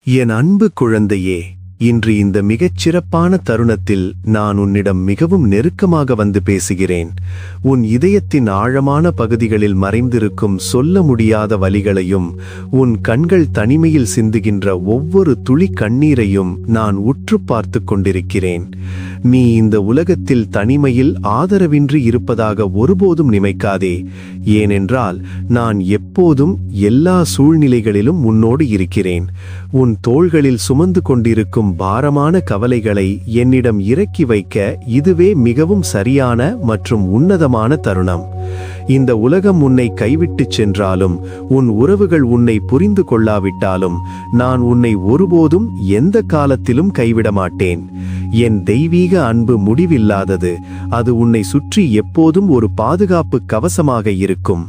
என் அன்பு குழந்தையே, இன்று இந்த மிகச் சிறப்பான தருணத்தில் நான் உன்னிடம் மிகவும் நெருக்கமாக வந்து பேசுகிறேன். உன் இதயத்தின் ஆழமான பகுதிகளில் மறைந்திருக்கும் சொல்ல முடியாத வலிகளையும் உன் கண்கள் தனிமையில் சிந்துகின்ற ஒவ்வொரு துளி கண்ணீரையும் நான் உற்று பார்த்து கொண்டிருக்கிறேன். நீ இந்த உலகத்தில் தனிமையில் ஆதரவின்றி இருப்பதாக ஒருபோதும் நினைக்காதே. ஏனென்றால் நான் எப்போதும் எல்லா சூழ்நிலைகளிலும் உன்னோடு இருக்கிறேன். உன் தோள்களில் சுமந்து கொண்டிருக்கும் பாரமான கவலைகளை என்னிடம் இறக்கி வைக்க இதுவே மிகவும் சரியான மற்றும் உன்னதமான தருணம். இந்த உலகம் உன்னை கைவிட்டுச் சென்றாலும், உன் உறவுகள் உன்னை புரிந்து கொள்ளாவிட்டாலும், நான் உன்னை ஒருபோதும் எந்த காலத்திலும் கைவிட மாட்டேன். என் தெய்வீக அன்பு முடிவில்லாதது. அது உன்னை சுற்றி எப்போதும் ஒரு பாதுகாப்பு கவசமாக இருக்கும்.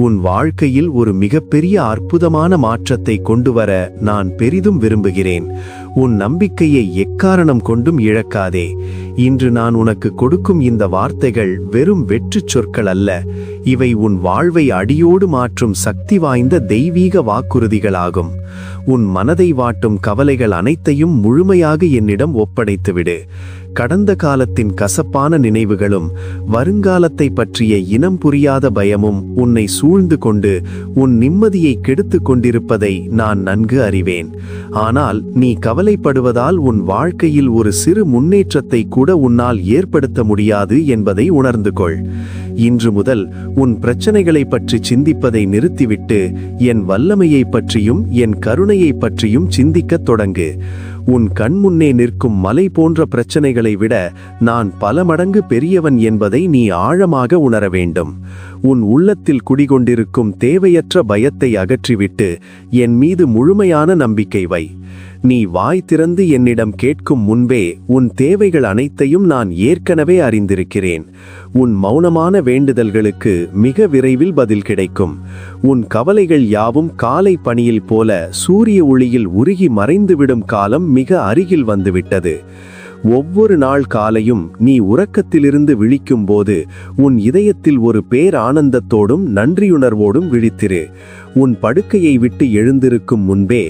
உன் வாழ்க்கையில் ஒரு மிகப்பெரிய அற்புதமான மாற்றத்தை கொண்டுவர நான் பெரிதும் விரும்புகிறேன். உன் நம்பிக்கையை எக்காரணம் கொண்டும் இழக்காதே. இன்று நான் உனக்கு கொடுக்கும் இந்த வார்த்தைகள் வெறும் வெற்றுச் சொற்கள் அல்ல. இவை உன் வாழ்வை அடியோடு மாற்றும் சக்தி வாய்ந்த தெய்வீக வாக்குறுதிகளாகும். உன் மனதை வாட்டும் கவலைகள் அனைத்தையும் முழுமையாக என்னிடம் ஒப்படைத்துவிடு. கடந்த காலத்தின் கசப்பான நினைவுகளும் வருங்காலத்தை பற்றிய இனம் புரியாத பயமும் உன்னை சூழ்ந்து கொண்டு உன் நிம்மதியை கெடுத்து கொண்டிருப்பதை நான் நன்கு அறிவேன். ஆனால் நீ கவலைப்படுவதால் உன் வாழ்க்கையில் ஒரு சிறு முன்னேற்றத்தை கூட உன்னால் ஏற்படுத்த முடியாது என்பதை உணர்ந்து கொள். இன்று முதல் உன் பிரச்சனைகளை பற்றி சிந்திப்பதை நிறுத்திவிட்டு என் வல்லமையை பற்றியும் என் கருணையை பற்றியும் சிந்திக்கத் தொடங்கு. உன் கண்முன்னே நிற்கும் மலை போன்ற பிரச்சனைகளை விட நான் பல மடங்கு பெரியவன் என்பதை நீ ஆழமாக உணர வேண்டும். உன் உள்ளத்தில் குடிகொண்டிருக்கும் தேவையற்ற பயத்தை அகற்றிவிட்டு என் மீது முழுமையான நம்பிக்கை வை. நீ வாய் திறந்து என்னிடம் கேட்கும் முன்பே உன் தேவைகள் அனைத்தையும் நான் ஏற்கனவே அறிந்திருக்கிறேன். உன் மௌனமான வேண்டுதல்களுக்கு மிக விரைவில் பதில் கிடைக்கும். உன் கவலைகள் யாவும் காலை பனியில் போல சூரிய ஒளியில் உருகி மறைந்துவிடும் காலம் மிக அருகில் வந்துவிட்டது. ஒவ்வொரு நாள் காலையும் நீ உறக்கத்திலிருந்து விழிக்கும் போது உன் இதயத்தில் ஒரு பேரானந்தத்தோடும் நன்றியுணர்வோடும் விழித்திரு. உன் படுக்கையை விட்டு எழுந்திருக்கும் முன்பே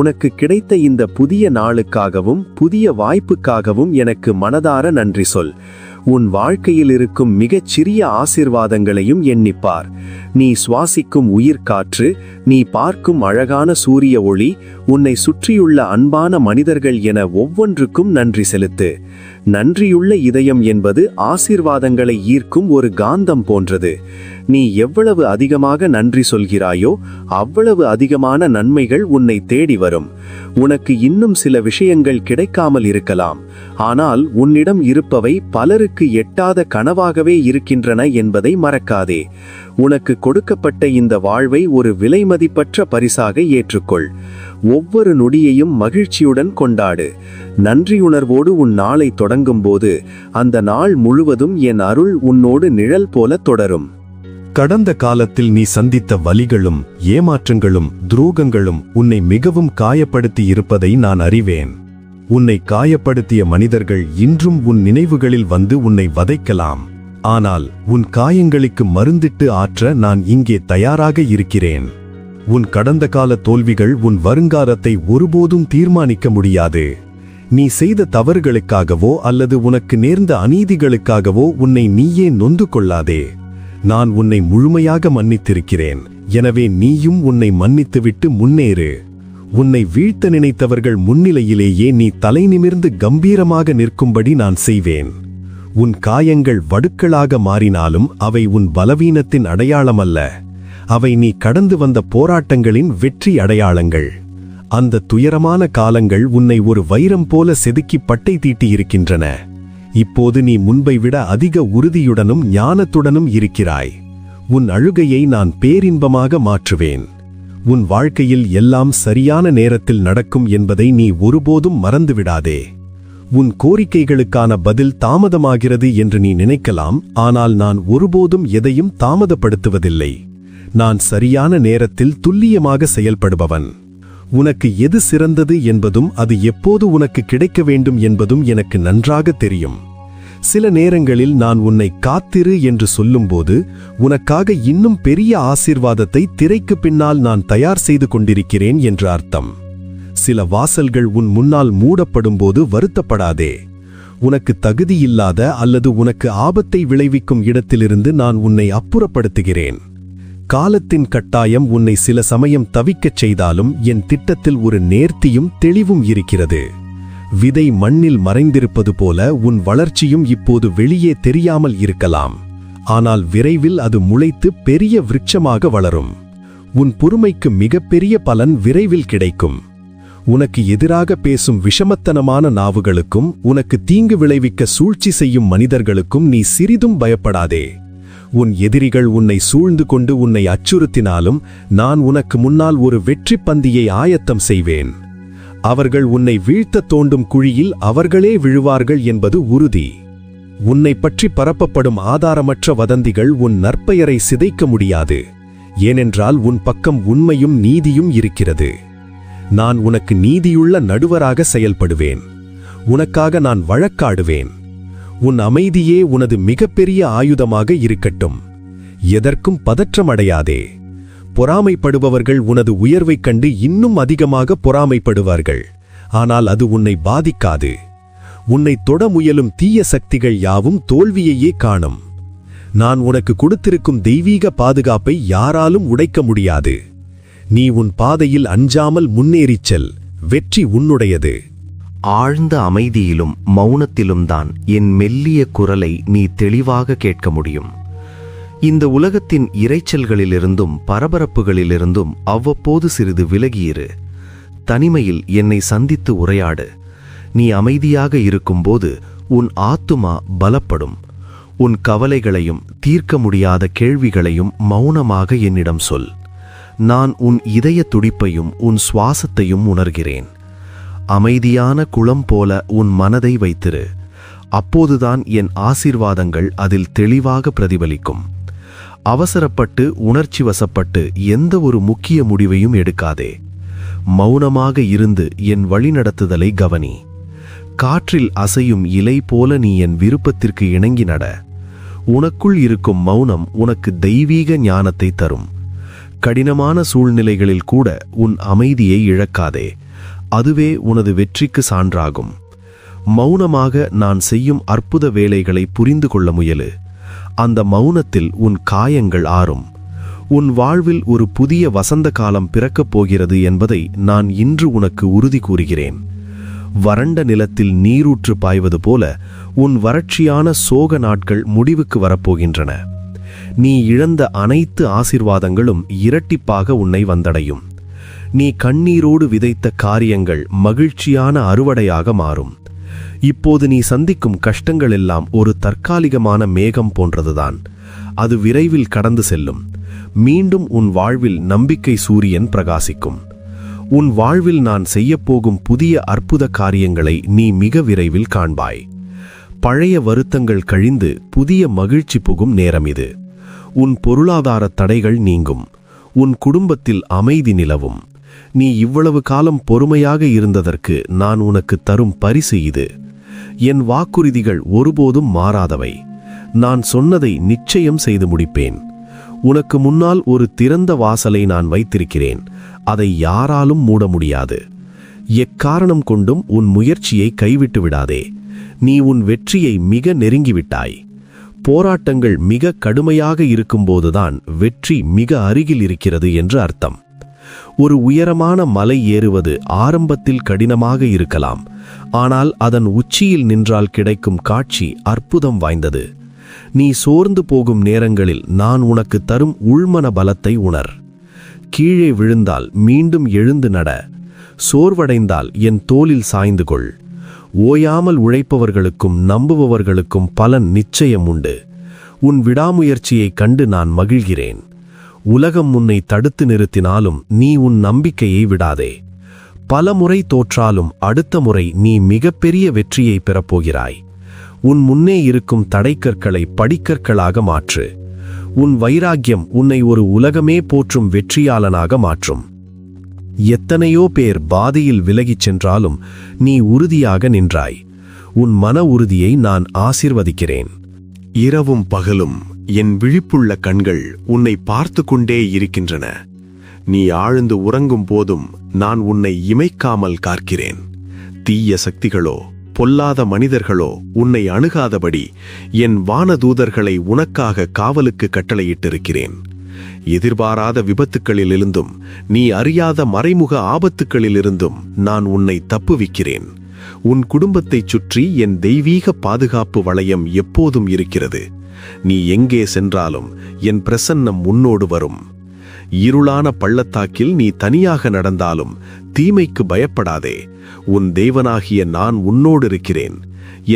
உனக்கு கிடைத்த இந்த புதிய நாளுக்காகவும் புதிய வாய்ப்புக்காகவும் எனக்கு மனதார நன்றி சொல். உன் வாழ்க்கையில் இருக்கும் மிகச் சிறிய ஆசீர்வாதங்களையும் எண்ணிப்பார். நீ சுவாசிக்கும் உயிர்காற்று, நீ பார்க்கும் அழகான சூரிய ஒளி, உன்னை சுற்றியுள்ள அன்பான மனிதர்கள் என ஒவ்வொன்றுக்கும் நன்றி செலுத்து. நன்றியுள்ள இதயம் என்பது ஆசீர்வாதங்களை ஈர்க்கும் ஒரு காந்தம் போன்றது. நீ எவ்வளவு அதிகமாக நன்றி சொல்கிறாயோ அவ்வளவு அதிகமான நன்மைகள் உன்னை தேடி வரும். உனக்கு இன்னும் சில விஷயங்கள் கிடைக்காமல் இருக்கலாம். ஆனால் உன்னிடம் இருப்பவை பலருக்கு எட்டாத கனவாகவே இருக்கின்றன என்பதை மறக்காதே. உனக்கு கொடுக்கப்பட்ட இந்த வாழ்வை ஒரு விலைமதிப்பற்ற பரிசாக ஏற்றுக்கொள். ஒவ்வொரு நொடியையும் மகிழ்ச்சியுடன் கொண்டாடு. நன்றியுணர்வோடு உன் நாளை தொடங்கும் போது அந்த நாள் முழுவதும் என் அருள் உன்னோடு நிழல் போல தொடரும். கடந்த காலத்தில் நீ சந்தித்த வலிகளும் ஏமாற்றங்களும் துரோகங்களும் உன்னை மிகவும் காயப்படுத்தி இருப்பதை நான் அறிவேன். உன்னை காயப்படுத்திய மனிதர்கள் இன்றும் உன் நினைவுகளில் வந்து உன்னை வதைக்கலாம். ஆனால் உன் காயங்களுக்கு மருந்திட்டு ஆற்ற நான் இங்கே தயாராக இருக்கிறேன். உன் கடந்த கால தோல்விகள் உன் வருங்காலத்தை ஒருபோதும் தீர்மானிக்க முடியாது. நீ செய்த தவறுகளுக்காகவோ அல்லது உனக்கு நேர்ந்த அநீதிகளுக்காகவோ உன்னை நீயே நொந்து கொள்ளாதே. நான் உன்னை முழுமையாக மன்னித்திருக்கிறேன். எனவே நீயும் உன்னை மன்னித்துவிட்டு முன்னேறு. உன்னை வீழ்த்த நினைத்தவர்கள் முன்னிலையிலேயே நீ தலை நிமிர்ந்து கம்பீரமாக நிற்கும்படி நான் செய்வேன். உன் காயங்கள் வடுக்களாக மாறினாலும் அவை உன் பலவீனத்தின் அடையாளமல்ல. அவை நீ கடந்து வந்த போராட்டங்களின் வெற்றி அடையாளங்கள். அந்த துயரமான காலங்கள் உன்னை ஒரு வைரம் போல செதுக்கி பட்டை தீட்டியிருக்கின்றன. இப்போது நீ முன்பை விட அதிக உறுதியுடனும் ஞானத்துடனும் இருக்கிறாய். உன் அழுகையை நான் பேரின்பமாக மாற்றுவேன். உன் வாழ்க்கையில் எல்லாம் சரியான நேரத்தில் நடக்கும் என்பதை நீ ஒருபோதும் மறந்துவிடாதே. உன் கோரிக்கைகளுக்கான பதில் தாமதமாகிறது என்று நீ நினைக்கலாம். ஆனால் நான் ஒருபோதும் எதையும் தாமதப்படுத்துவதில்லை. நான் சரியான நேரத்தில் துல்லியமாக செயல்படுபவன். உனக்கு எது சிறந்தது என்பதும் அது எப்போது உனக்கு கிடைக்க வேண்டும் என்பதும் எனக்கு நன்றாக தெரியும். சில நேரங்களில் நான் உன்னை காத்திரு என்று சொல்லும்போது உனக்காக இன்னும் பெரிய ஆசீர்வாதத்தை திரைக்கு பின்னால் நான் தயார் செய்து கொண்டிருக்கிறேன் என்று அர்த்தம். சில வாசல்கள் உன் முன்னால் மூடப்படும்போது வருத்தப்படாதே. உனக்கு தகுதியில்லாத அல்லது உனக்கு ஆபத்தை விளைவிக்கும் இடத்திலிருந்து நான் உன்னை அப்புறப்படுத்துகிறேன். காலத்தின் கட்டாயம் உன்னை சில சமயம் தவிக்கச் செய்தாலும் என் திட்டத்தில் ஒரு நேர்த்தியும் தெளிவும் இருக்கிறது. விதை மண்ணில் மறைந்திருப்பது போல உன் வளர்ச்சியும் இப்போது வெளியே தெரியாமல் இருக்கலாம். ஆனால் விரைவில் அது முளைத்து பெரிய விருட்சமாக வளரும். உன் பொறுமைக்கு மிகப்பெரிய பலன் விரைவில் கிடைக்கும். உனக்கு எதிராக பேசும் விஷமத்தனமான நாவுகளுக்கும் உனக்கு தீங்கு விளைவிக்க சூழ்ச்சி செய்யும் மனிதர்களுக்கும் நீ சிறிதும் பயப்படாதே. உன் எதிரிகள் உன்னை சூழ்ந்து கொண்டு உன்னை அச்சுறுத்தினாலும் நான் உனக்கு முன்னால் ஒரு வெற்றி பந்தியை ஆயத்தம் செய்வேன். அவர்கள் உன்னை வீழ்த்த தோண்டும் குழியில் அவர்களே விழுவார்கள் என்பது உறுதி. உன்னை பற்றி பரப்பப்படும் ஆதாரமற்ற வதந்திகள் உன் நற்பெயரை சிதைக்க முடியாது. ஏனென்றால் உன் பக்கம் உண்மையும் நீதியும் இருக்கிறது. நான் உனக்கு நீதியுள்ள நடுவராக செயல்படுவேன். உனக்காக நான் வழக்காடுவேன். உன் அமைதியே உனது மிகப்பெரிய ஆயுதமாக இருக்கட்டும். எதற்கும் பதற்றமடையாதே. பொறாமைப்படுபவர்கள் உனது உயர்வைக் கண்டு இன்னும் அதிகமாக பொறாமைப்படுவார்கள். ஆனால் அது உன்னை பாதிக்காது. உன்னை தொட முயலும் தீய சக்திகள் யாவும் தோல்வியையே காணும். நான் உனக்கு கொடுத்திருக்கும் தெய்வீக பாதுகாப்பை யாராலும் உடைக்க முடியாது. நீ உன் பாதையில் அஞ்சாமல் முன்னேறிச் செல். வெற்றி உன்னுடையது. ஆழ்ந்த அமைதியிலும் மௌனத்திலும் தான் என் மெல்லிய குரலை நீ தெளிவாக கேட்க முடியும். இந்த உலகத்தின் இரைச்சல்களிலிருந்தும் பரபரப்புகளிலிருந்தும் அவ்வப்போது சிறிது விலகியிரு. தனிமையில் என்னை சந்தித்து உரையாடு. நீ அமைதியாக இருக்கும்போது உன் ஆத்துமா பலப்படும். உன் கவலைகளையும் தீர்க்க முடியாத கேள்விகளையும் மௌனமாக என்னிடம் சொல். நான் உன் இதய துடிப்பையும் உன் சுவாசத்தையும் உணர்கிறேன். அமைதியான குளம் போல உன் மனதை வைத்திரு. அப்போதுதான் என் ஆசீர்வாதங்கள் அதில் தெளிவாக பிரதிபலிக்கும். அவசரப்பட்டு உணர்ச்சி வசப்பட்டு எந்த ஒரு முக்கிய முடிவையும் எடுக்காதே. மௌனமாக இருந்து என் வழிநடத்துதலை கவனி. காற்றில் அசையும் இலை போல நீ என் விருப்பத்திற்கு இணங்கி நட. உனக்குள் இருக்கும் மௌனம் உனக்கு தெய்வீக ஞானத்தை தரும். கடினமான சூழ்நிலைகளில் கூட உன் அமைதியை இழக்காதே. அதுவே உனது வெற்றிக்கு சான்றாகும். மௌனமாக நான் செய்யும் அற்புத வேலைகளை புரிந்து கொள்ள முயலு. அந்த மௌனத்தில் உன் காயங்கள் ஆறும். உன் வாழ்வில் ஒரு புதிய வசந்த காலம் பிறக்கப் போகிறது என்பதை நான் இன்று உனக்கு உறுதி கூறுகிறேன். வறண்ட நிலத்தில் நீரூற்று பாய்வது போல உன் வறட்சியான சோக நாட்கள் முடிவுக்கு வரப்போகின்றன. நீ இழந்த அனைத்து ஆசீர்வாதங்களும் இரட்டிப்பாக உன்னை வந்தடையும். நீ கண்ணீரோடு விதைத்த காரியங்கள் மகிழ்ச்சியான அறுவடையாக மாறும். இப்போது நீ சந்திக்கும் கஷ்டங்கள் எல்லாம் ஒரு தற்காலிகமான மேகம் போன்றதுதான். அது விரைவில் கடந்து செல்லும். மீண்டும் உன் வாழ்வில் நம்பிக்கை சூரியன் பிரகாசிக்கும். உன் வாழ்வில் நான் செய்யப்போகும் புதிய அற்புத காரியங்களை நீ மிக விரைவில் காண்பாய். பழைய வருத்தங்கள் கழிந்து புதிய மகிழ்ச்சி புகும் நேரம் இது. உன் பொருளாதார தடைகள் நீங்கும். உன் குடும்பத்தில் அமைதி நிலவும். நீ இவ்வளவு காலம் பொறுமையாக இருந்ததற்கு நான் உனக்கு தரும் பரிசு இது. என் வாக்குறுதிகள் ஒருபோதும் மாறாதவை. நான் சொன்னதை நிச்சயம் செய்து முடிப்பேன். உனக்கு முன்னால் ஒரு திறந்த வாசலை நான் வைத்திருக்கிறேன். அதை யாராலும் மூட முடியாது. எக்காரணம் கொண்டும் உன் முயற்சியை கைவிட்டு விடாதே. நீ உன் வெற்றியை மிக நெருங்கிவிட்டாய். போராட்டங்கள் மிக கடுமையாக இருக்கும்போதுதான் வெற்றி மிக அருகில் இருக்கிறது என்று அர்த்தம். ஒரு உயரமான மலை ஏறுவது ஆரம்பத்தில் கடினமாக இருக்கலாம். ஆனால் அதன் உச்சியில் நின்றால் கிடைக்கும் காட்சி அற்புதம் வாய்ந்தது. நீ சோர்ந்து போகும் நேரங்களில் நான் உனக்கு தரும் உள்மன பலத்தை உணர். கீழே விழுந்தால் மீண்டும் எழுந்து நட. சோர்வடைந்தால் என் தோளில் சாய்ந்து கொள். ஓயாமல் உழைப்பவர்களுக்கும் நம்புபவர்களுக்கும் பலன் நிச்சயம் உண்டு. உன் விடாமுயற்சியைக் கண்டு நான் மகிழ்கிறேன். உலகம் உன்னை தடுத்து நிறுத்தினாலும் நீ உன் நம்பிக்கையை விடாதே. பல முறை தோற்றாலும் அடுத்த முறை நீ மிகப்பெரிய வெற்றியை பெறப்போகிறாய். உன் முன்னே இருக்கும் தடைக்கற்களை படிக்கற்களாக மாற்று. உன் வைராக்கியம் உன்னை ஒரு உலகமே போற்றும் வெற்றியாளனாக மாற்றும். எத்தனையோ பேர் பாதையில் விலகிச் சென்றாலும் நீ உறுதியாக நின்றாய். உன் மன உறுதியை நான் ஆசீர்வதிக்கிறேன். இரவும் பகலும் என் விழிப்புள்ள கண்கள் உன்னை பார்த்து கொண்டே இருக்கின்றன. நீ ஆழ்ந்து உறங்கும் போதும் நான் உன்னை இமைக்காமல் காக்கிறேன். தீய சக்திகளோ பொல்லாத மனிதர்களோ உன்னை அணுகாதபடி என் வானதூதர்களை உனக்காக காவலுக்கு கட்டளையிட்டிருக்கிறேன். எதிர்பாராத விபத்துக்களிலிருந்தும் நீ அறியாத மறைமுக ஆபத்துக்களிலிருந்தும் நான் உன்னை தப்புவிக்கிறேன். உன் குடும்பத்தைச் சுற்றி என் தெய்வீக பாதுகாப்பு வளையம் எப்போதும் இருக்கிறது. நீ எங்கே சென்றாலும் என் பிரசன்னம் உன்னோடு வரும். இருளான பள்ளத்தாக்கில் நீ தனியாக நடந்தாலும் தீமைக்கு பயப்படாதே. உன் தேவனாகிய நான் உன்னோடு இருக்கிறேன்.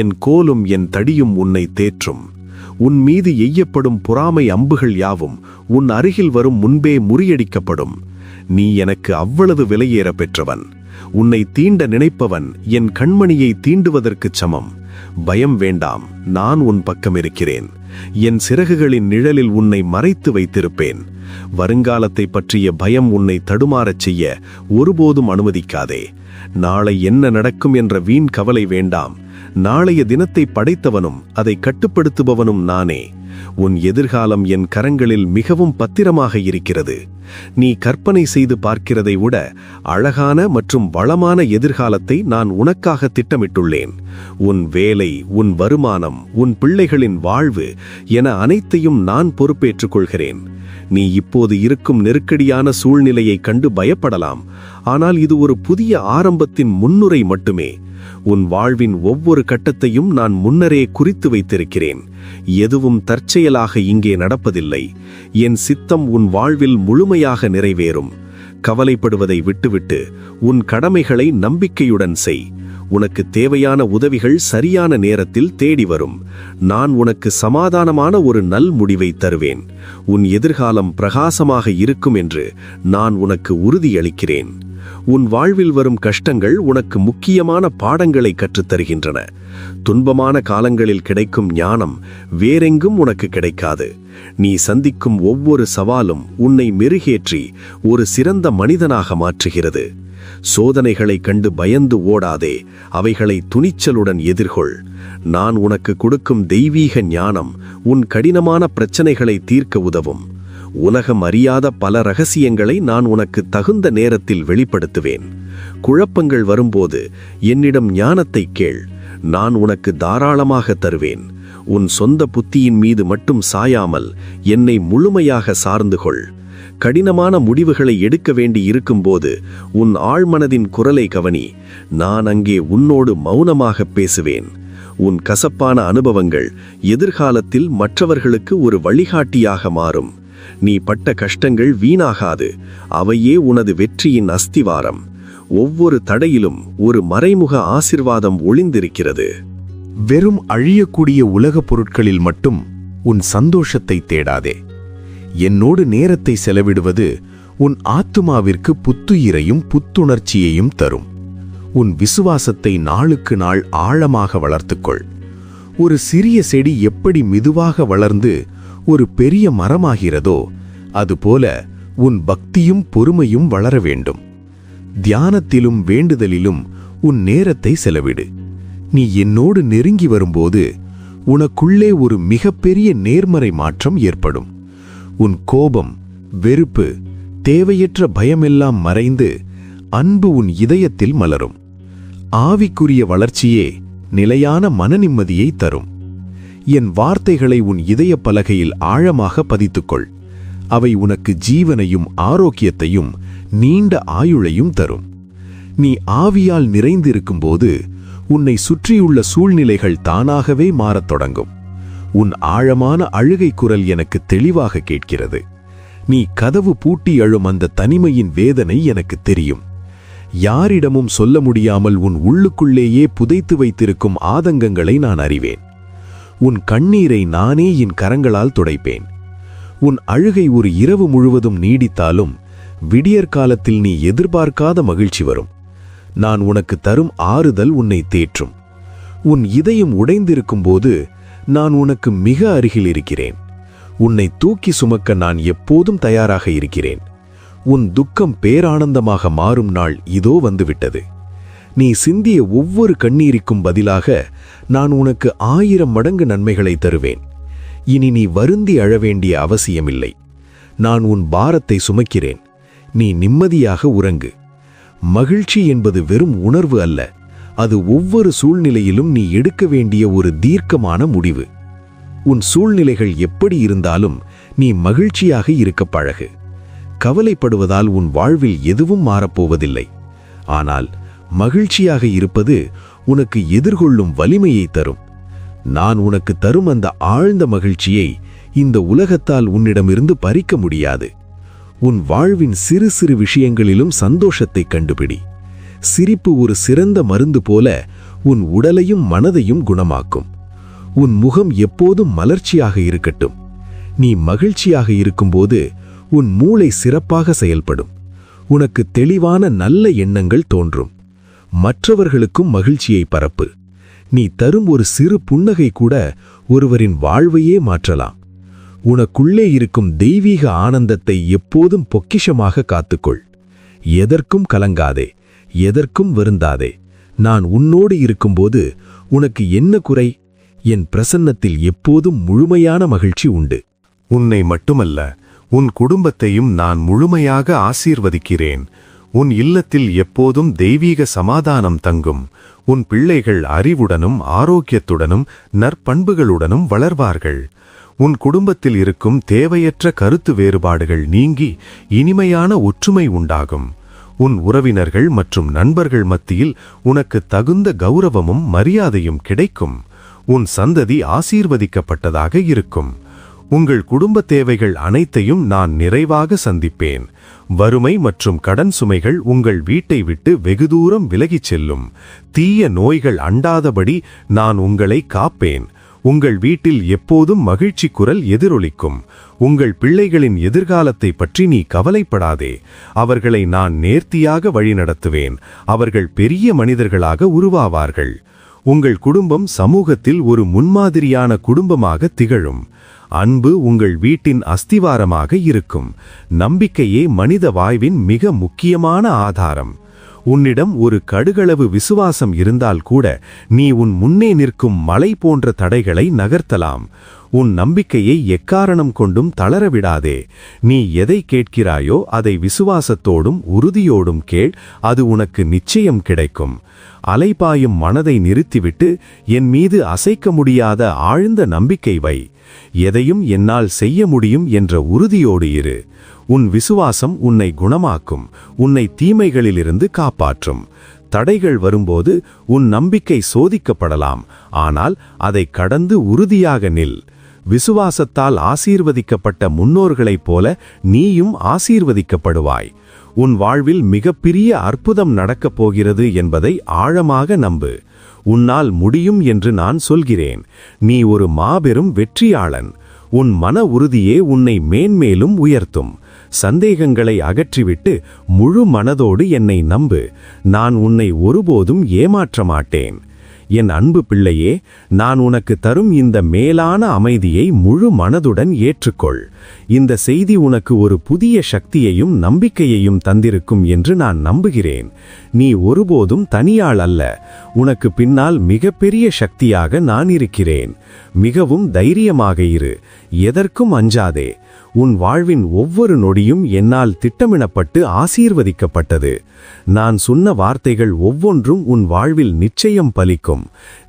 என் கோலும் என் தடியும் உன்னை தேற்றும். உன் மீது எய்யப்படும் பொறாமை அம்புகள் யாவும் உன் அருகில் வரும் முன்பே முறியடிக்கப்படும். நீ எனக்கு அவ்வளவு விலையேற பெற்றவன். உன்னை தீண்ட நினைப்பவன் என் கண்மணியை தீண்டுவதற்குச் சமம். பயம் வேண்டாம், நான் உன் பக்கம் இருக்கிறேன். என் சிறகுகளின் நிழலில் உன்னை மறைத்து வைத்திருப்பேன். வருங்காலத்தை பற்றிய பயம் உன்னை தடுமாறச் செய்ய ஒருபோதும் அனுமதிக்காதே. நாளை என்ன நடக்கும் என்ற வீண் கவலை வேண்டாம். நாளைய தினத்தை படைத்தவனும் அதை கட்டுப்படுத்துபவனும் நானே. உன் எதிர்காலம் என் கரங்களில் மிகவும் பத்திரமாக இருக்கிறது. நீ கற்பனை செய்து பார்க்கிறதை விட அழகான மற்றும் வளமான எதிர்காலத்தை நான் உனக்காக திட்டமிட்டுள்ளேன். உன் வேலை, உன் வருமானம், உன் பிள்ளைகளின் வாழ்வு என அனைத்தையும் நான் பொறுப்பேற்றுக் கொள்கிறேன். நீ இப்போது இருக்கும் நெருக்கடியான சூழ்நிலையை கண்டு பயப்படலாம். ஆனால் இது ஒரு புதிய ஆரம்பத்தின் முன்னுரை மட்டுமே. உன் வாழ்வின் ஒவ்வொரு கட்டத்தையும் நான் முன்னரே குறித்து வைத்திருக்கிறேன். எதுவும் தற்செயலாக இங்கே நடப்பதில்லை. என் சித்தம் உன் வாழ்வில் முழுமையாக நிறைவேறும். கவலைப்படுவதை விட்டுவிட்டு உன் கடமைகளை நம்பிக்கையுடன் செய். உனக்கு தேவையான உதவிகள் சரியான நேரத்தில் தேடி வரும். நான் உனக்கு சமாதானமான ஒரு நல் முடிவை தருவேன். உன் எதிர்காலம் பிரகாசமாக இருக்கும் என்று நான் உனக்கு உறுதியளிக்கிறேன். உன் வாழ்வில் வரும் கஷ்டங்கள் உனக்கு முக்கியமான பாடங்களை கற்றுத்தருகின்றன. துன்பமான காலங்களில் கிடைக்கும் ஞானம் வேறெங்கும் உனக்கு கிடைக்காது. நீ சந்திக்கும் ஒவ்வொரு சவாலும் உன்னை மெருகேற்றி ஒரு சிறந்த மனிதனாக மாற்றுகிறது. சோதனைகளை கண்டு பயந்து ஓடாதே, அவைகளை துணிச்சலுடன் எதிர்கொள். நான் உனக்கு கொடுக்கும் தெய்வீக ஞானம் உன் கடினமான பிரச்சனைகளை தீர்க்க உதவும். உலகம் அறியாத பல ரகசியங்களை நான் உனக்கு தகுந்த நேரத்தில் வெளிப்படுத்துவேன். குழப்பங்கள் வரும்போது என்னிடம் ஞானத்தை கேள். நான் உனக்கு தாராளமாக தருவேன். உன் சொந்த புத்தியின் மீது மட்டும் சாயாமல் என்னை முழுமையாக சார்ந்து கொள். கடினமான முடிவுகளை எடுக்க வேண்டி இருக்கும்போது உன் ஆழ்மனதின் குரலை கவனி. நான் அங்கே உன்னோடு மௌனமாக பேசுவேன். உன் கசப்பான அனுபவங்கள் எதிர்காலத்தில் மற்றவர்களுக்கு ஒரு வழிகாட்டியாக மாறும். நீ பட்ட கஷ்டங்கள் வீணாகாது. அவையே உனது வெற்றியின் அஸ்திவாரம். ஒவ்வொரு தடையிலும் ஒரு மறைமுக ஆசிர்வாதம் ஒளிந்திருக்கிறது. வெறும் அழியக்கூடிய உலகப் பொருட்களில் மட்டும் உன் சந்தோஷத்தை தேடாதே. என்னோடு நேரத்தை செலவிடுவது உன் ஆத்துமாவிற்கு புத்துயிரையும் புத்துணர்ச்சியையும் தரும். உன் விசுவாசத்தை நாளுக்கு நாள் ஆழமாக வளர்த்துக்கொள். ஒரு சிறிய செடி எப்படி மெதுவாக வளர்ந்து ஒரு பெரிய மரமாகிறதோ அதுபோல உன் பக்தியும் பொறுமையும் வளர வேண்டும். தியானத்திலும் வேண்டுதலிலும் உன் நேரத்தை செலவிடு. நீ என்னோடு நெருங்கி வரும்போது உனக்குள்ளே ஒரு மிகப்பெரிய நேர்மறை மாற்றம் ஏற்படும். உன் கோபம், வெறுப்பு, தேவையற்ற பயமெல்லாம் மறைந்து அன்பு உன் இதயத்தில் மலரும். ஆவிக்குரிய வளர்ச்சியே நிலையான மனநிம்மதியை தரும். என் வார்த்தைகளை உன் இதய பலகையில் ஆழமாக பதித்துக்கொள். அவை உனக்கு ஜீவனையும் ஆரோக்கியத்தையும் நீண்ட ஆயுளையும் தரும். நீ ஆவியால் நிறைந்திருக்கும்போது உன்னை சுற்றியுள்ள சூழ்நிலைகள் தானாகவே மாறத் தொடங்கும். உன் ஆழமான அழுகை குரல் எனக்கு தெளிவாக கேட்கிறது. நீ கதவு பூட்டி அழும் அந்த தனிமையின் வேதனை எனக்கு தெரியும். யாரிடமும் சொல்ல முடியாமல் உன் உள்ளுக்குள்ளேயே புதைத்து வைத்திருக்கும் ஆதங்கங்களை நான் அறிவேன். உன் கண்ணீரை நானே என் கரங்களால் துடைப்பேன். உன் அழுகை ஒரு இரவு முழுவதும் நீடித்தாலும் விடியற்காலத்தில் நீ எதிர்பார்க்காத மகிழ்ச்சி வரும். நான் உனக்கு தரும் ஆறுதல் உன்னை தேற்றும். உன் இதயம் உடைந்திருக்கும்போது நான் உனக்கு மிக அருகில் இருக்கிறேன். உன்னை தூக்கி சுமக்க நான் எப்போதும் தயாராக இருக்கிறேன். உன் துக்கம் பேரானந்தமாக மாறும் நாள் இதோ வந்துவிட்டது. நீ சிந்திய ஒவ்வொரு கண்ணீருக்கும் பதிலாக நான் உனக்கு 1000 மடங்கு நன்மைகளை தருவேன். இனி நீ வருந்தி அழ வேண்டிய அவசியமில்லை. நான் உன் பாரத்தை சுமக்கிறேன். நீ நிம்மதியாக உறங்கு. மகிழ்ச்சி என்பது வெறும் உணர்வு அல்ல, அது ஒவ்வொரு சூழ்நிலையிலும் நீ எடுக்க வேண்டிய ஒரு தீர்க்கமான முடிவு. உன் சூழ்நிலைகள் எப்படி இருந்தாலும் நீ மகிழ்ச்சியாக இருக்க பழகு. கவலைப்படுவதால் உன் வாழ்வில் எதுவும் மாறப்போவதில்லை. ஆனால் மகிழ்ச்சியாக இருப்பது உனக்கு எதிர்கொள்ளும் வலிமையை தரும். நான் உனக்கு தரும் அந்த ஆழ்ந்த மகிழ்ச்சியை இந்த உலகத்தால் உன்னிடமிருந்து பறிக்க முடியாது. உன் வாழ்வின் சிறு சிறு விஷயங்களிலும் சந்தோஷத்தை கண்டுபிடி. சிரிப்பு ஒரு சிறந்த மருந்து போல உன் உடலையும் மனதையும் குணமாக்கும். உன் முகம் எப்போதும் மலர்ச்சியாக இருக்கட்டும். நீ மகிழ்ச்சியாக இருக்கும்போது உன் மூளை சிறப்பாக செயல்படும். உனக்கு தெளிவான நல்ல எண்ணங்கள் தோன்றும். மற்றவர்களுக்கும் மகிழ்ச்சியை பரப்பு. நீ தரும் ஒரு சிறு புன்னகை கூட ஒருவரின் வாழ்வையே மாற்றலாம். உனக்குள்ளே இருக்கும் தெய்வீக ஆனந்தத்தை எப்போதும் பொக்கிஷமாக காத்துக்கொள். எதற்கும் கலங்காதே, எதற்கும் வருந்தாதே. நான் உன்னோடு இருக்கும்போது உனக்கு என்ன குறை? என் பிரசன்னத்தில் எப்போதும் முழுமையான மகிழ்ச்சி உண்டு. உன்னை மட்டுமல்ல, உன் குடும்பத்தையும் நான் முழுமையாக ஆசீர்வதிக்கிறேன். உன் இல்லத்தில் எப்போதும் தெய்வீக சமாதானம் தங்கும். உன் பிள்ளைகள் அறிவுடனும் ஆரோக்கியத்துடனும் நற்பண்புகளுடனும் வளர்வார்கள். உன் குடும்பத்தில் இருக்கும் தேவையற்ற கருத்து வேறுபாடுகள் நீங்கி இனிமையான ஒற்றுமை உண்டாகும். உன் உறவினர்கள் மற்றும் நண்பர்கள் மத்தியில் உனக்கு தகுந்த கௌரவமும் மரியாதையும் கிடைக்கும். உன் சந்ததி ஆசீர்வதிக்கப்பட்டதாக இருக்கும். உங்கள் குடும்ப தேவைகள் அனைத்தையும் நான் நிறைவாக சந்திப்பேன். வறுமை மற்றும் கடன் சுமைகள் உங்கள் வீட்டை விட்டு வெகு தூரம் விலகிச் செல்லும். தீய நோய்கள் அண்டாதபடி நான் உங்களை காப்பேன். உங்கள் வீட்டில் எப்போதும் மகிழ்ச்சி குரல் எதிரொலிக்கும். உங்கள் பிள்ளைகளின் எதிர்காலத்தை பற்றி நீ கவலைப்படாதே. அவர்களை நான் நேர்த்தியாக வழிநடத்துவேன். அவர்கள் பெரிய மனிதர்களாக உருவாவார்கள். உங்கள் குடும்பம் சமூகத்தில் ஒரு முன்மாதிரியான குடும்பமாக திகழும். அன்பு உங்கள் வீட்டின் அஸ்திவாரமாக இருக்கும். நம்பிக்கையே மனித வாழ்வின் மிக முக்கியமான ஆதாரம். உன்னிடம் ஒரு கடுகளவு விசுவாசம் இருந்தால் கூட நீ உன் முன்னே நிற்கும் மலை போன்ற தடைகளை நகர்த்தலாம். உன் நம்பிக்கையை எக்காரணம் கொண்டும் தளரவிடாதே. நீ எதை கேட்கிறாயோ அதை விசுவாசத்தோடும் உறுதியோடும் கேள். அது உனக்கு நிச்சயம் கிடைக்கும். அலைபாயும் மனதை நிறுத்திவிட்டு என் மீது அசைக்க முடியாத ஆழ்ந்த நம்பிக்கை வை. எதையும் என்னால் செய்ய முடியும் என்ற உறுதியோடு இரு. உன் விசுவாசம் உன்னை குணமாக்கும். உன்னை தீமைகளிலிருந்து காப்பாற்றும். தடைகள் வரும்போது உன் நம்பிக்கை சோதிக்கப்படலாம். ஆனால் அதை கடந்து உறுதியாக நில். விசுவாசத்தால் ஆசீர்வதிக்கப்பட்ட முன்னோர்களைப் போல நீயும் ஆசீர்வதிக்கப்படுவாய். உன் வாழ்வில் மிகப்பெரிய அற்புதம் நடக்கப் போகிறது என்பதை ஆழமாக நம்பு. உன்னால் முடியும் என்று நான் சொல்கிறேன். நீ ஒரு மாபெரும் வெற்றியாளன். உன் மன உறுதியே உன்னை மேன்மேலும் உயர்த்தும். சந்தேகங்களை அகற்றிவிட்டு முழு மனதோடு என்னை நம்பு. நான் உன்னை ஒருபோதும் ஏமாற்ற மாட்டேன். என் அன்பு பிள்ளையே, நான் உனக்கு தரும் இந்த மேலான அமைதியை முழு மனதுடன் ஏற்றுக்கொள். இந்த செய்தி உனக்கு ஒரு புதிய சக்தியையும் நம்பிக்கையையும் தந்திருக்கும் என்று நான் நம்புகிறேன். நீ ஒருபோதும் தனியாள் அல்ல. உனக்கு பின்னால் மிகப்பெரிய சக்தியாக நான் இருக்கிறேன். மிகவும் தைரியமாக இரு. எதற்கும் அஞ்சாதே. உன் வாழ்வின் ஒவ்வொரு நொடியும் என்னால் திட்டமிடப்பட்டு ஆசீர்வதிக்கப்பட்டது. நான் சொன்ன வார்த்தைகள் ஒவ்வொன்றும் உன் வாழ்வில் நிச்சயம் பலிக்கும்.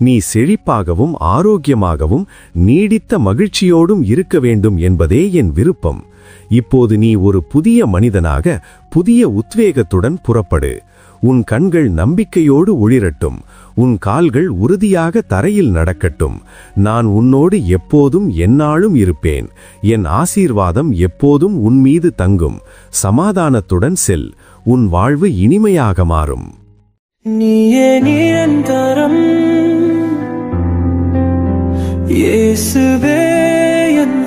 நீ செழிப்பாகவும் ஆரோக்கியமாகவும் நீடித்த மகிழ்ச்சியோடும் இருக்க வேண்டும் என்பதே என் விருப்பம். இப்போது நீ ஒரு புதிய மனிதனாக புதிய உத்வேகத்துடன் புறப்படு. உன் கண்கள் நம்பிக்கையோடு ஒளிரட்டும். உன் கால்கள் உறுதியாக தரையில் நடக்கட்டும். நான் உன்னோடு எப்போதும் எந்நாளும் இருப்பேன். என் ஆசீர்வாதம் எப்போதும் உன் மீது தங்கும். சமாதானத்துடன் செல். உன் வாழ்வு இனிமையாக மாறும். நீயே நிரந்தரம், இயேசுவே என்